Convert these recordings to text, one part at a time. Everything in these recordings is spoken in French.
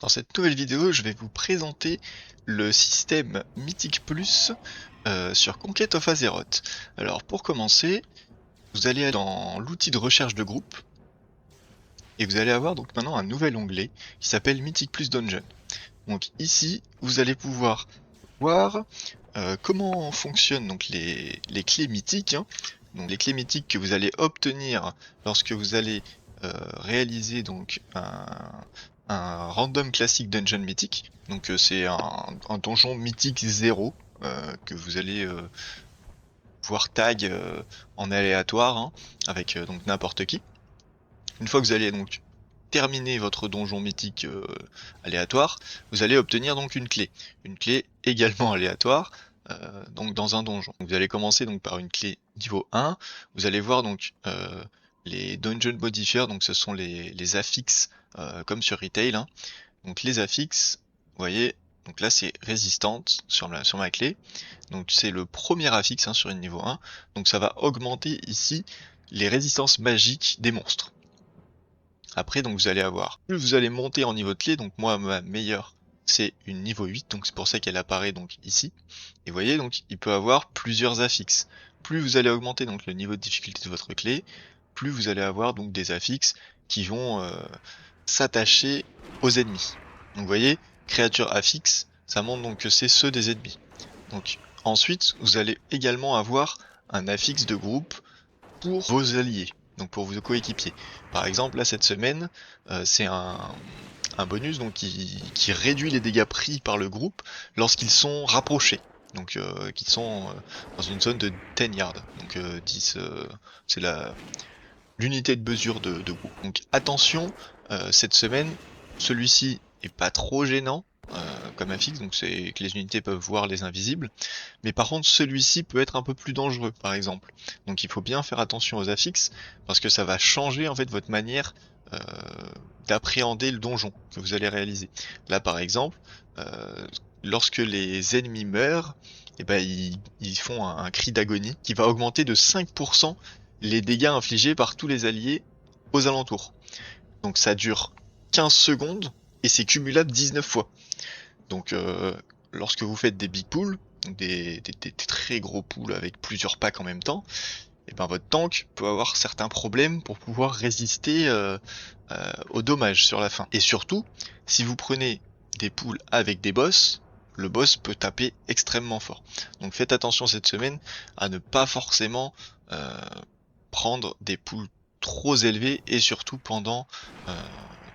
Dans cette nouvelle vidéo, je vais vous présenter le système Mythic Plus sur Conquest of Azeroth. Alors pour commencer, vous allez aller dans l'outil de recherche de groupe et vous allez avoir donc maintenant un nouvel onglet qui s'appelle Mythic Plus Dungeon. Donc ici, vous allez pouvoir voir comment fonctionnent donc les clés mythiques, hein. Donc les clés mythiques que vous allez obtenir lorsque vous allez réaliser donc un random classique dungeon mythique. Donc c'est un donjon mythique 0 que vous allez pouvoir tag en aléatoire, hein, avec donc n'importe qui. Une fois que vous allez donc terminer votre donjon mythique aléatoire, vous allez obtenir donc une clé également aléatoire, donc dans un donjon. Donc vous allez commencer donc par une clé niveau 1, vous allez voir donc les dungeon modifiers, donc ce sont les affixes comme sur Retail, hein. Donc les affixes, vous voyez, donc là c'est résistante sur ma clé, donc c'est le premier affixe, hein, sur une niveau 1, donc ça va augmenter ici les résistances magiques des monstres. Après, donc vous allez avoir, plus vous allez monter en niveau de clé, donc moi ma meilleure c'est une niveau 8, donc c'est pour ça qu'elle apparaît donc ici. Et vous voyez, donc il peut avoir plusieurs affixes. Plus vous allez augmenter donc le niveau de difficulté de votre clé, plus vous allez avoir donc des affixes qui vont s'attacher aux ennemis. Donc vous voyez, créature affixe, ça montre donc que c'est ceux des ennemis. Donc ensuite, vous allez également avoir un affixe de groupe pour vos alliés, donc pour vos coéquipiers. Par exemple, là cette semaine, c'est un bonus donc qui réduit les dégâts pris par le groupe lorsqu'ils sont rapprochés. Donc qu'ils sont dans une zone de 10 yards. Donc 10, c'est l'unité de mesure de groupe. Donc attention, cette semaine, celui-ci est pas trop gênant comme affixe, donc c'est que les unités peuvent voir les invisibles. Mais par contre, celui-ci peut être un peu plus dangereux, par exemple. Donc il faut bien faire attention aux affixes, parce que ça va changer en fait votre manière euh, d'appréhender le donjon que vous allez réaliser. Là, par exemple, lorsque les ennemis meurent, et ben, ils font un cri d'agonie qui va augmenter de 5% les dégâts infligés par tous les alliés aux alentours. Donc ça dure 15 secondes, et c'est cumulable 19 fois. Donc lorsque vous faites des big pools, donc des très gros pools avec plusieurs packs en même temps, et ben votre tank peut avoir certains problèmes pour pouvoir résister aux dommages sur la fin. Et surtout, si vous prenez des pools avec des boss, le boss peut taper extrêmement fort. Donc faites attention cette semaine à ne pas forcément euh, prendre des pools trop élevés, et surtout pendant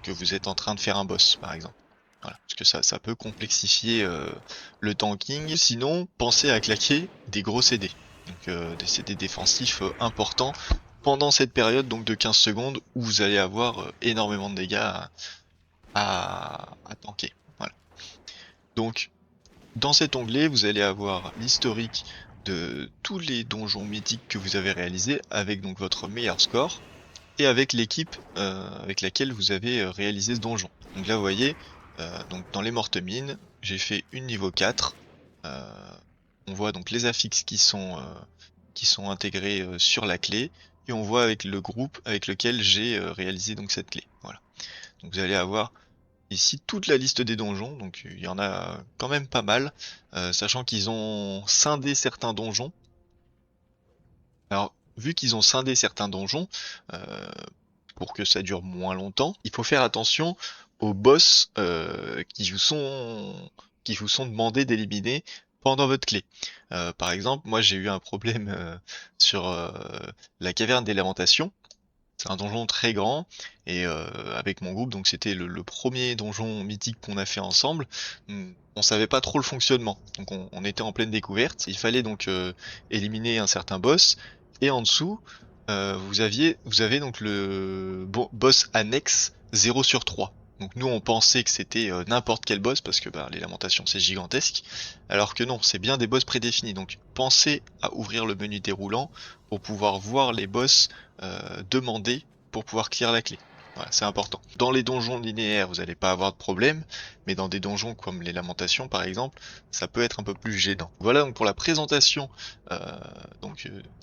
que vous êtes en train de faire un boss par exemple. Voilà, parce que ça peut complexifier le tanking. Sinon, pensez à claquer des gros CD. Donc des CD défensifs importants pendant cette période donc de 15 secondes où vous allez avoir énormément de dégâts à tanker. Voilà. Donc dans cet onglet, vous allez avoir l'historique de tous les donjons mythiques que vous avez réalisés avec donc votre meilleur score et avec l'équipe avec laquelle vous avez réalisé ce donjon. Donc là vous voyez, donc dans les mortes mines, j'ai fait une niveau 4. On voit donc les affixes qui sont intégrés sur la clé, et on voit avec le groupe avec lequel j'ai réalisé donc cette clé. Voilà. Donc vous allez avoir ici toute la liste des donjons, donc il y en a quand même pas mal, sachant qu'ils ont scindé certains donjons. Alors vu qu'ils ont scindé certains donjons, euh, pour que ça dure moins longtemps, il faut faire attention aux boss qui vous sont demandés d'éliminer pendant votre clé. Par exemple, moi j'ai eu un problème sur la caverne des lamentations. C'est un donjon très grand, et avec mon groupe, donc c'était le premier donjon mythique qu'on a fait ensemble. On savait pas trop le fonctionnement, donc on était en pleine découverte. Il fallait donc éliminer un certain boss, et en dessous, vous avez donc le boss annexe 0 sur 3. Donc nous on pensait que c'était n'importe quel boss, parce que bah, les lamentations c'est gigantesque, alors que non, c'est bien des boss prédéfinis. Donc pensez à ouvrir le menu déroulant pour pouvoir voir les boss demander pour pouvoir clear la clé. Voilà, c'est important. Dans les donjons linéaires, vous n'allez pas avoir de problème, mais dans des donjons comme les Lamentations par exemple, ça peut être un peu plus gênant. Voilà donc pour la présentation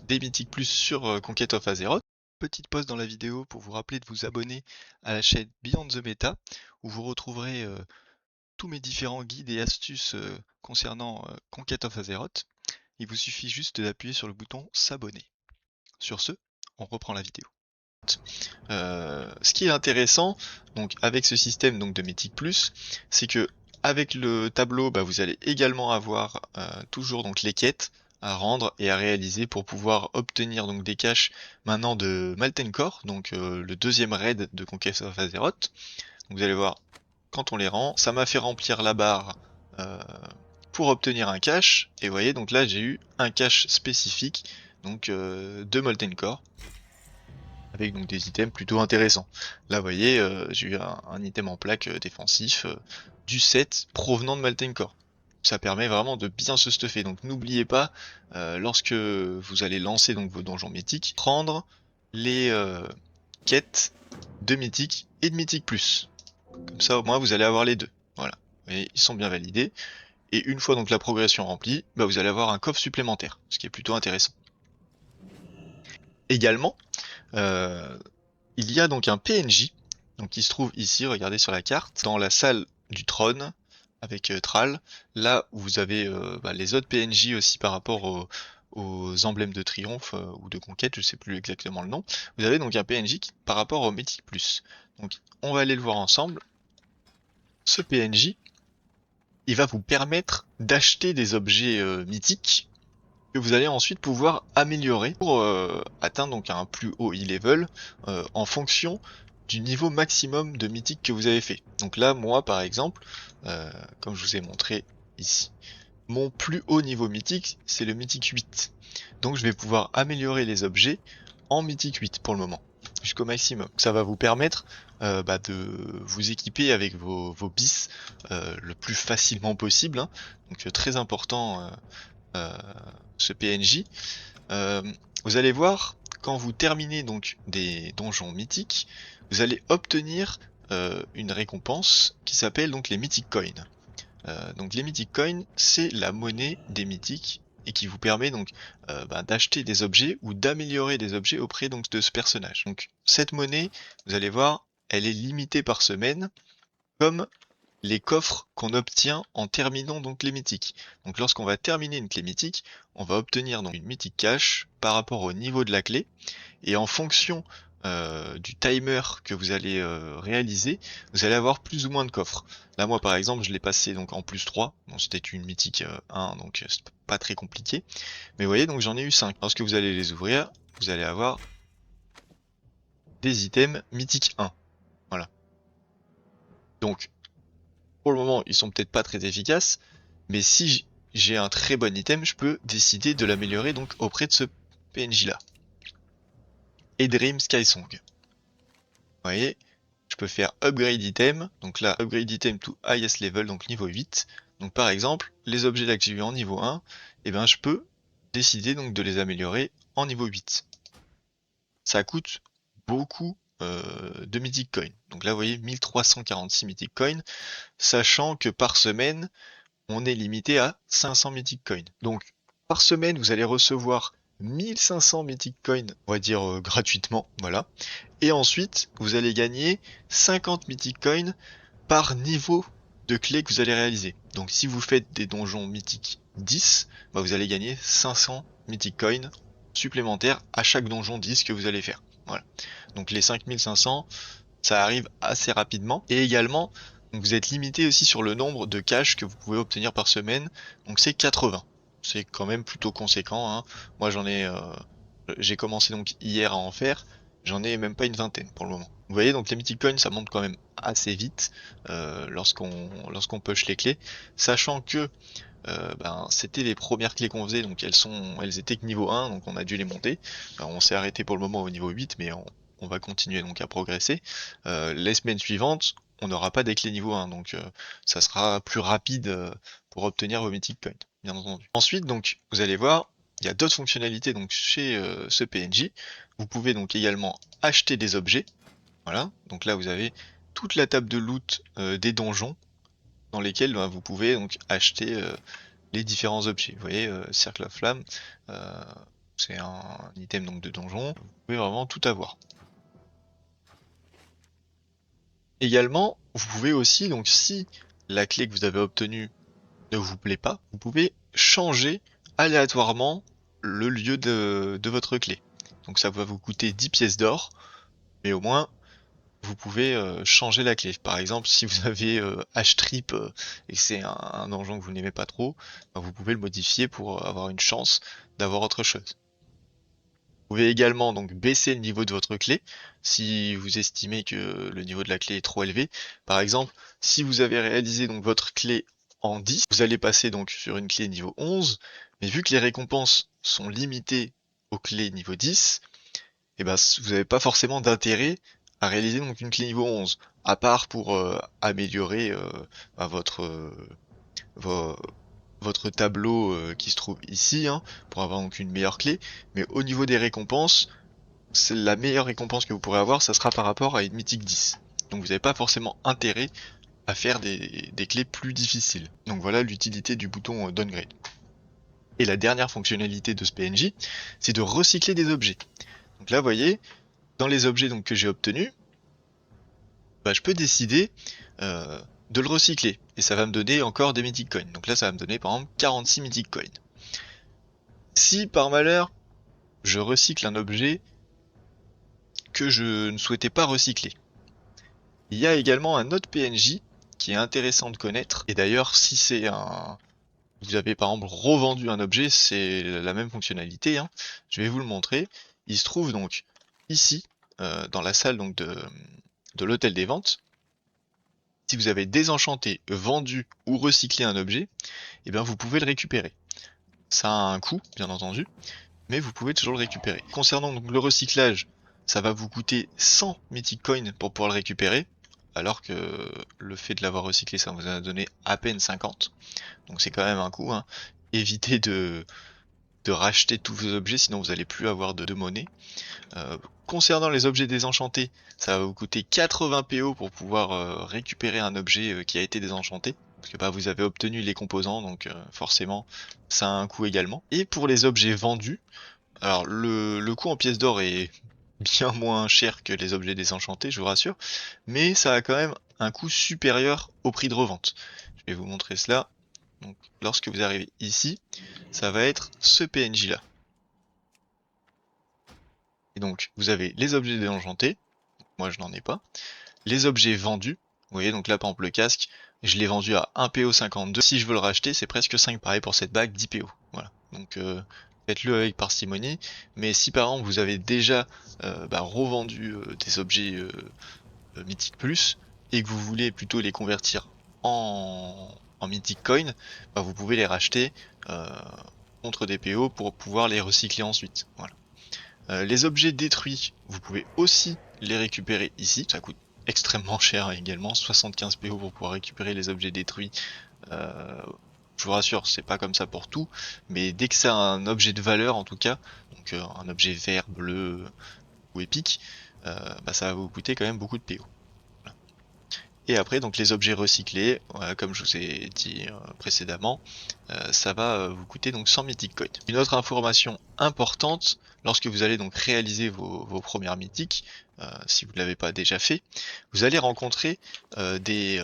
des Mythiques Plus sur Conquest of Azeroth. Petite pause dans la vidéo pour vous rappeler de vous abonner à la chaîne Beyond the Meta, où vous retrouverez tous mes différents guides et astuces concernant Conquête of Azeroth. Il vous suffit juste d'appuyer sur le bouton s'abonner. Sur ce, on reprend la vidéo. Ce qui est intéressant donc avec ce système donc de Mythic Plus, c'est que avec le tableau, vous allez également avoir toujours donc les quêtes à rendre et à réaliser pour pouvoir obtenir donc des caches maintenant de Maltencore, donc le deuxième raid de Conquest of Azeroth. Donc vous allez voir, quand on les rend, ça m'a fait remplir la barre pour obtenir un cache, et vous voyez donc là j'ai eu un cache spécifique donc de Molten Core, avec donc des items plutôt intéressants. Là vous voyez, j'ai eu un item en plaque défensif du set provenant de Molten Core. Ça permet vraiment de bien se stuffer, donc n'oubliez pas, lorsque vous allez lancer donc vos donjons mythiques, prendre les quêtes de mythique et de mythique plus. Comme ça au moins vous allez avoir les deux. Voilà. Et ils sont bien validés. Et une fois donc la progression remplie, vous allez avoir un coffre supplémentaire, ce qui est plutôt intéressant. Également, il y a donc un PNJ donc qui se trouve ici, regardez sur la carte, dans la salle du trône avec Thrall, là où vous avez les autres PNJ aussi par rapport aux emblèmes de triomphe ou de conquête, je sais plus exactement le nom. Vous avez donc un PNJ par rapport au Mythic Plus. Donc on va aller le voir ensemble. Ce PNJ, il va vous permettre d'acheter des objets mythiques que vous allez ensuite pouvoir améliorer pour atteindre donc un plus haut e-level en fonction du niveau maximum de mythique que vous avez fait. Donc là, moi par exemple, comme je vous ai montré ici, mon plus haut niveau mythique, c'est le mythique 8. Donc je vais pouvoir améliorer les objets en mythique 8 pour le moment, jusqu'au maximum. Ça va vous permettre de vous équiper avec vos bis le plus facilement possible, hein. Donc très important ce PNJ. Vous allez voir, quand vous terminez donc des donjons mythiques, vous allez obtenir une récompense qui s'appelle donc les Mythic Coins. Donc les Mythic Coins, c'est la monnaie des mythiques et qui vous permet donc d'acheter des objets ou d'améliorer des objets auprès donc de ce personnage. Donc cette monnaie, vous allez voir, elle est limitée par semaine, comme les coffres qu'on obtient en terminant donc les mythiques. Donc lorsqu'on va terminer une clé mythique, on va obtenir donc une mythique cache par rapport au niveau de la clé, et en fonction du timer que vous allez réaliser, vous allez avoir plus ou moins de coffres. Là moi par exemple je l'ai passé donc en plus 3, bon, c'était une mythique 1 donc c'est pas très compliqué, mais vous voyez donc j'en ai eu 5. Lorsque vous allez les ouvrir, vous allez avoir des items mythiques 1. Voilà. Donc pour le moment, ils sont peut-être pas très efficaces, mais si j'ai un très bon item, je peux décider de l'améliorer donc auprès de ce PNJ là. Edream Skysong. Vous voyez, je peux faire upgrade item, donc là, upgrade item to highest level, donc niveau 8. Donc par exemple, les objets là que j'ai eu en niveau 1, je peux décider donc de les améliorer en niveau 8. Ça coûte beaucoup de Mythic Coin. Donc là, vous voyez, 1346 Mythic Coin, sachant que par semaine, on est limité à 500 Mythic Coins. Donc, par semaine, vous allez recevoir 1500 Mythic Coins, on va dire gratuitement, voilà. Et ensuite, vous allez gagner 50 Mythic Coins par niveau de clé que vous allez réaliser. Donc, si vous faites des donjons mythiques 10, vous allez gagner 500 Mythic Coins supplémentaires à chaque donjon 10 que vous allez faire. Voilà. Donc, les 5500, ça arrive assez rapidement. Et également, vous êtes limité aussi sur le nombre de caches que vous pouvez obtenir par semaine. Donc c'est 80. C'est quand même plutôt conséquent, hein. Moi j'ai commencé donc hier à en faire. J'en ai même pas une vingtaine pour le moment. Vous voyez donc les Mythic Coins ça monte quand même assez vite lorsqu'on push les clés. Sachant que c'était les premières clés qu'on faisait, donc elles étaient que niveau 1, donc on a dû les monter. On s'est arrêté pour le moment au niveau 8, mais on va continuer donc à progresser. Les semaines suivantes, on n'aura pas des clés niveau 1, donc ça sera plus rapide pour obtenir vos Mythic Coins, bien entendu. Ensuite, donc, vous allez voir, il y a d'autres fonctionnalités donc chez ce PNJ. Vous pouvez donc également acheter des objets. Voilà, donc là vous avez toute la table de loot des donjons dans lesquels vous pouvez donc acheter les différents objets. Vous voyez, Cercle of Flamme, c'est un item donc de donjon, vous pouvez vraiment tout avoir. Également, vous pouvez aussi, donc si la clé que vous avez obtenue ne vous plaît pas, vous pouvez changer aléatoirement le lieu de votre clé. Donc ça va vous coûter 10 pièces d'or, mais au moins vous pouvez changer la clé. Par exemple, si vous avez H-Trip et que c'est un donjon que vous n'aimez pas trop, ben, vous pouvez le modifier pour avoir une chance d'avoir autre chose. Vous pouvez également donc baisser le niveau de votre clé si vous estimez que le niveau de la clé est trop élevé. Par exemple, si vous avez réalisé donc votre clé en 10, vous allez passer donc sur une clé niveau 11, mais vu que les récompenses sont limitées aux clés niveau 10, et ben vous n'avez pas forcément d'intérêt à réaliser donc une clé niveau 11, à part pour améliorer ben, votre tableau qui se trouve ici, hein, pour avoir donc une meilleure clé, mais au niveau des récompenses, c'est la meilleure récompense que vous pourrez avoir, ça sera par rapport à une mythique 10. Donc vous n'avez pas forcément intérêt à faire des clés plus difficiles. Donc voilà l'utilité du bouton downgrade. Et la dernière fonctionnalité de ce PNJ, c'est de recycler des objets. Donc là, vous voyez, dans les objets donc, que j'ai obtenus, bah, je peux décider de le recycler. Et ça va me donner encore des mythic coins. Donc là, ça va me donner par exemple 46 mythic coins. Si par malheur, je recycle un objet que je ne souhaitais pas recycler, il y a également un autre PNJ qui est intéressant de connaître. Et d'ailleurs, si c'est un... vous avez par exemple revendu un objet, c'est la même fonctionnalité, hein. Je vais vous le montrer. Il se trouve donc ici, dans la salle donc, de l'hôtel des ventes. Si vous avez désenchanté, vendu ou recyclé un objet, eh bien vous pouvez le récupérer. Ça a un coût, bien entendu, mais vous pouvez toujours le récupérer. Concernant donc le recyclage, ça va vous coûter 100 mythic coins pour pouvoir le récupérer, alors que le fait de l'avoir recyclé, ça vous en a donné à peine 50. Donc c'est quand même un coût, hein. Évitez de racheter tous vos objets, sinon vous n'allez plus avoir de monnaie. Concernant les objets désenchantés, ça va vous coûter 80 PO pour pouvoir récupérer un objet qui a été désenchanté. Parce que bah, vous avez obtenu les composants, donc forcément ça a un coût également. Et pour les objets vendus, alors le coût en pièces d'or est bien moins cher que les objets désenchantés, je vous rassure, mais ça a quand même un coût supérieur au prix de revente. Je vais vous montrer cela. Donc lorsque vous arrivez ici, ça va être ce PNJ là. Et donc vous avez les objets désenchantés, moi je n'en ai pas, les objets vendus, vous voyez donc là par exemple le casque, je l'ai vendu à 1 PO 52, si je veux le racheter c'est presque 5, pareil pour cette bague 10 PO, voilà, donc faites-le avec parcimonie, mais si par exemple vous avez déjà revendu des objets Mythic Plus, et que vous voulez plutôt les convertir en Mythic Coin, bah, vous pouvez les racheter contre des PO pour pouvoir les recycler ensuite, voilà. Les objets détruits, vous pouvez aussi les récupérer ici, ça coûte extrêmement cher également, 75 PO pour pouvoir récupérer les objets détruits. Je vous rassure, c'est pas comme ça pour tout, mais dès que c'est un objet de valeur en tout cas, donc un objet vert, bleu ou épique, bah, ça va vous coûter quand même beaucoup de PO. Voilà. Et après donc les objets recyclés, voilà, comme je vous ai dit précédemment, ça va vous coûter donc 100 mythic coins. Une autre information importante, lorsque vous allez donc réaliser vos premières mythiques, si vous ne l'avez pas déjà fait, vous allez rencontrer des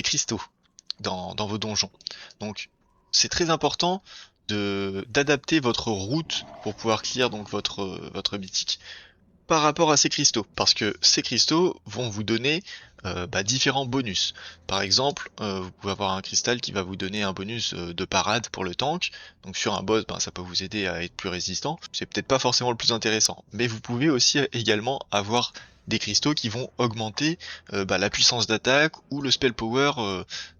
cristaux dans vos donjons. Donc c'est très important d'adapter votre route pour pouvoir clear donc votre mythique par rapport à ces cristaux, parce que ces cristaux vont vous donner différents bonus. Par exemple, vous pouvez avoir un cristal qui va vous donner un bonus de parade pour le tank, donc sur un boss, ça peut vous aider à être plus résistant. C'est peut-être pas forcément le plus intéressant, mais vous pouvez aussi également avoir des cristaux qui vont augmenter la puissance d'attaque ou le spell power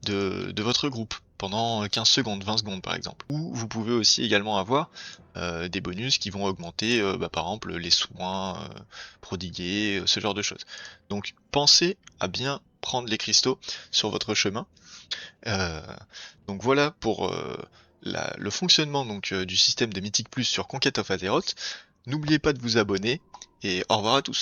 de votre groupe pendant 15 secondes, 20 secondes par exemple. Ou vous pouvez aussi également avoir des bonus qui vont augmenter par exemple les soins prodigués, ce genre de choses. Donc pensez à bien prendre les cristaux sur votre chemin. Donc voilà pour le fonctionnement donc, du système de Mythic Plus sur Conquest of Azeroth. N'oubliez pas de vous abonner et au revoir à tous.